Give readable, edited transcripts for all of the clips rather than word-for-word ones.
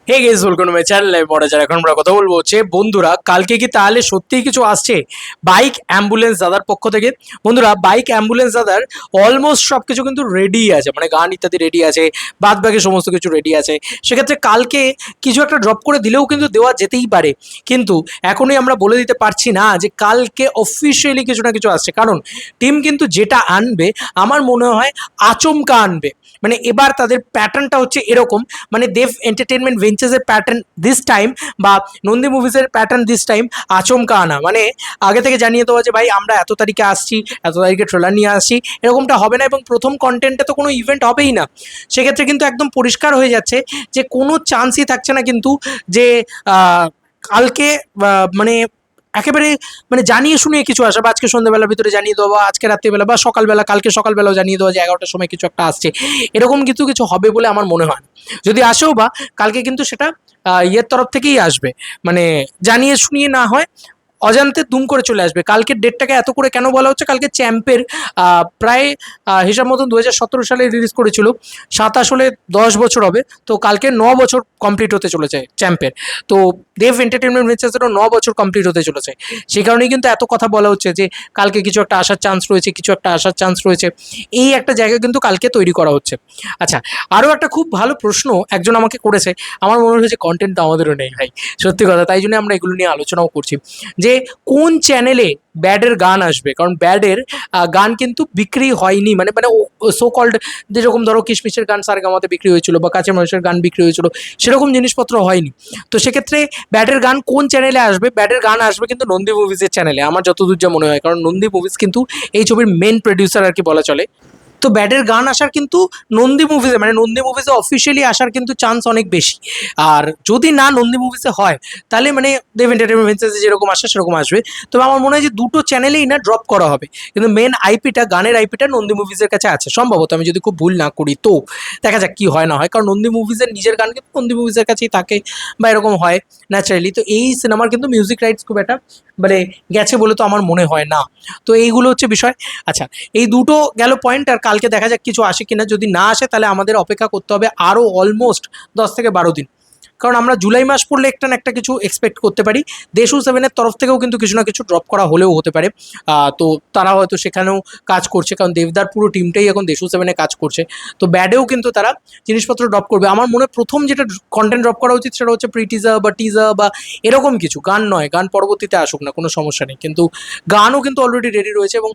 Hey guys welcome my channel live model. এখন আমরা কথা বলবো হচ্ছে বন্ধুরা, কালকে কি তাহলে সত্যিই কিছু আসছে বাইক অ্যাম্বুলেন্স দাদার পক্ষ থেকে? বন্ধুরা, বাইক অ্যাম্বুলেন্স দাদার অলমোস্ট সব কিছু কিন্তু রেডি আছে, মানে গান ইত্যাদি রেডি আছে, বাদ বাকি সমস্ত কিছু রেডি আছে। সেক্ষেত্রে কালকে কিছু একটা ড্রপ করে দিলেও কিন্তু দেওয়া যেতেই পারে, কিন্তু এখনই আমরা বলে দিতে পারছি না যে কালকে অফিসিয়ালি কিছু না কিছু আসছে। কারণ টিম কিন্তু যেটা আনবে আমার মনে হয় আচমকা আনবে। মানে এবার তাদের প্যাটার্নটা হচ্ছে এরকম, মানে দেব এন্টারটেনমেন্ট ভেঞ্চার্সের প্যাটার্ন দিস টাইম বা নন্দী মুভিজের প্যাটার্ন দিস টাইম আচমকা আনা, মানে আগে থেকে জানিয়ে দেওয়া যে ভাই আমরা এত তারিখে আসছি, এত তারিখে ট্রেলার নিয়ে আসছি, এরকমটা হবে না। এবং প্রথম কন্টেন্টে তো কোনো ইভেন্ট হবেই না, সেক্ষেত্রে কিন্তু একদম পরিষ্কার হয়ে যাচ্ছে যে কোনো চান্সই থাকছে না কিন্তু যে কালকে মানে একেবারে মানে জানিয়ে শুনিয়ে কিছু আসে, বা আজকে সন্ধ্যাবেলার ভিতরে জানিয়ে দেওয়া, বা আজকে রাত্রিবেলা বা সকালবেলা, কালকে সকালবেলাও জানিয়ে দেওয়া যে 11টার সময় কিছু একটা আসছে, এরকম কিন্তু কিছু হবে বলে আমার মনে হয় না। যদি আসেও বা কালকে কিন্তু সেটা ইয়ের তরফ থেকেই আসবে, মানে জানিয়ে শুনিয়ে না হয় অজান্তে দুম করে চলে আসবে। কালকের ডেটটাকে এত করে কেন বলা হচ্ছে? কালকে চ্যাম্পের প্রায় হিসাব মতন 2017 সালে রিলিজ করেছিল, 27 হলে 10 বছর হবে, তো কালকে 9 বছর কমপ্লিট হতে চলেছে চ্যাম্পের। তো দেব এন্টারটেনমেন্ট ভেঞ্চার্সেরও 9 বছর কমপ্লিট হতে চলেছে। সেই কারণেই কিন্তু এত কথা বলা হচ্ছে যে কালকে কিছু একটা আসার চান্স রয়েছে, কিছু একটা আসার চান্স রয়েছে। এই একটা জায়গা কিন্তু কালকে তৈরি করা হচ্ছে। আচ্ছা, আরও একটা খুব ভালো প্রশ্ন একজন আমাকে করেছে, আমার মনে হয়েছে কন্টেন্ট তো আমাদেরও নেই ভাই, সত্যি কথা, তাই জন্য আমরা এগুলো নিয়ে আলোচনাও করছি যে কোন চ্যানেলে ব্যাডের গান আসবে। কারণ ব্যাডের গান কিন্তু বিক্রি হয়নি, মানে মানে সো কল্ড যেরকম ধরো কিশমিশের গান সারেগামাতে বিক্রি হয়েছিল বা কাছে মানুষের গান বিক্রি হয়েছিল, সেরকম জিনিসপত্র হয়নি। তো সেক্ষেত্রে ব্যাডের গান কোন চ্যানেলে আসবে? ব্যাডের গান আসবে কিন্তু নন্দী মুভিজের চ্যানেলে, আমার যতদূর যা মনে হয়, কারণ নন্দী মুভিজ কিন্তু এই ছবির মেন প্রডিউসার আর কি বলা চলে। তো ব্যাডের গান আসার কিন্তু নন্দী মুভিজে, মানে নন্দী মুভিজে অফিসিয়ালি আসার কিন্তু চান্স অনেক বেশি। আর যদি না নন্দী মুভিজে হয়, তাহলে মানে দেব এন্টারটেনমেন্ট ভেঞ্চার্সে যেরকম আসে সেরকম আসবে। তবে আমার মনে হয় যে দুটো চ্যানেলেই না ড্রপ করা হবে, কিন্তু মেন আইপিটা, গানের আইপিটা নন্দী মুভিজের কাছে আছে সম্ভবত, আমি যদি খুব ভুল না করি। তো দেখা যাক কি হয় না হয়, কারণ নন্দী মুভিজের নিজের গান কিন্তু নন্দী মুভিজের কাছেই থাকে বা এরকম হয় ন্যাচারালি। তো এই সিনেমার কিন্তু মিউজিক রাইটস খুব একটা মানে গেছে বলে তো আমার মনে হয় না। তো এইগুলো হচ্ছে বিষয়। আচ্ছা, এই দুটো গেল পয়েন্ট। আর কালকে দেখা যাক কিছু আসে কিনা। যদি না আসে তাহলে আমাদের অপেক্ষা করতে হবে আরও অলমোস্ট 10 থেকে 12 দিন, কারণ আমরা জুলাই মাস পড়লে একটা না একটা কিছু এক্সপেক্ট করতে পারি। দেশু সেভেনের তরফ থেকেও কিন্তু কিছু না কিছু ড্রপ করা হলেও হতে পারে। তো তারা হয়তো সেখানেও কাজ করছে, কারণ দেবদার পুরো টিমটাই এখন দেশু সেভেনে কাজ করছে। তো ব্যাডেও কিন্তু তারা জিনিসপত্র ড্রপ করবে। আমার মনে হয় প্রথম যেটা কন্টেন্ট ড্রপ করা উচিত সেটা হচ্ছে প্রি টিজার বা টিজার বা এরকম কিছু। গান নয়, গান পরবর্তীতে আসুক না, কোনো সমস্যা নেই, কিন্তু গানও কিন্তু অলরেডি রেডি রয়েছে এবং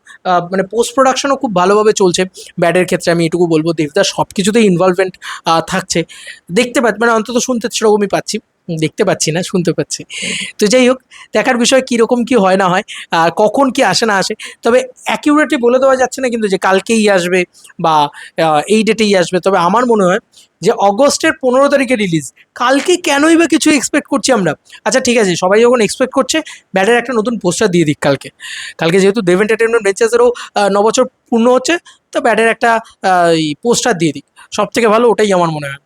মানে পোস্ট প্রোডাকশনও খুব ভালোভাবে চলছে। ব্যাডের ক্ষেত্রে আমি এটুকু বলবো, দেবদার সব কিছুতেই ইনভলভমেন্ট থাকছে। দেখতে পাচ্ছি, মানে অন্তত শুনতে সেরকমই পাচ্ছি, দেখতে পাচ্ছি না, শুনতে পাচ্ছি। তো যাই হোক, দেখার বিষয় কীরকম কী হয় না হয়, আর কখন কি আসে না আসে। তবে অ্যাকিউরেটলি বলে দেওয়া যাচ্ছে না কিন্তু যে কালকেই আসবে বা এই ডেটেই আসবে। তবে আমার মনে হয় যে অগস্টের 15 তারিখে রিলিজ, কালকে কেনই বা কিছু এক্সপেক্ট করছি আমরা। আচ্ছা ঠিক আছে, সবাই যখন এক্সপেক্ট করছে, ব্যাডের একটা নতুন পোস্টার দিয়ে দিক কালকে। কালকে যেহেতু দেব এন্টারটেনমেন্ট ভেঞ্চার্সেরও 9 বছর পূর্ণ হচ্ছে, তো ব্যাডের একটা পোস্টার দিয়ে দিক, সব থেকে ভালো ওটাই আমার মনে হয়।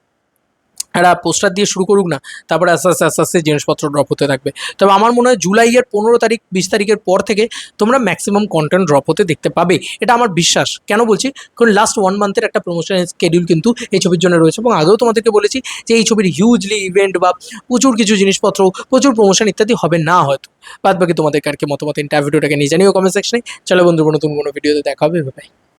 একটা পোস্টার দিয়ে শুরু করুক না, তারপরে আস্তে আস্তে আস্তে আস্তে জিনিসপত্র ড্রপ হতে থাকবে। তবে আমার মনে হয় জুলাইয়ের 15 তারিখ 20 তারিখের পর থেকে তোমরা ম্যাক্সিমাম কন্টেন্ট ড্রপ হতে দেখতে পাবে, এটা আমার বিশ্বাস। কেন বলছি? কারণ লাস্ট 1 মান্থের একটা প্রমোশনের স্কেডিউল কিন্তু এই ছবির জন্য রয়েছে, এবং আগেও তোমাদেরকে বলেছি যে এই ছবির হিউজলি ইভেন্ট বা প্রচুর কিছু জিনিসপত্র, প্রচুর প্রমোশন ইত্যাদি হবে না হয়তো। বাদ বাকি তোমাদেরকে আর কি মতামত ইন্টারভিউটাকে নিয়ে জানিও কমেন্ট সেকশনে। চলো বন্ধু, নতুন কোনো ভিডিওতে দেখা হবে, ভাই।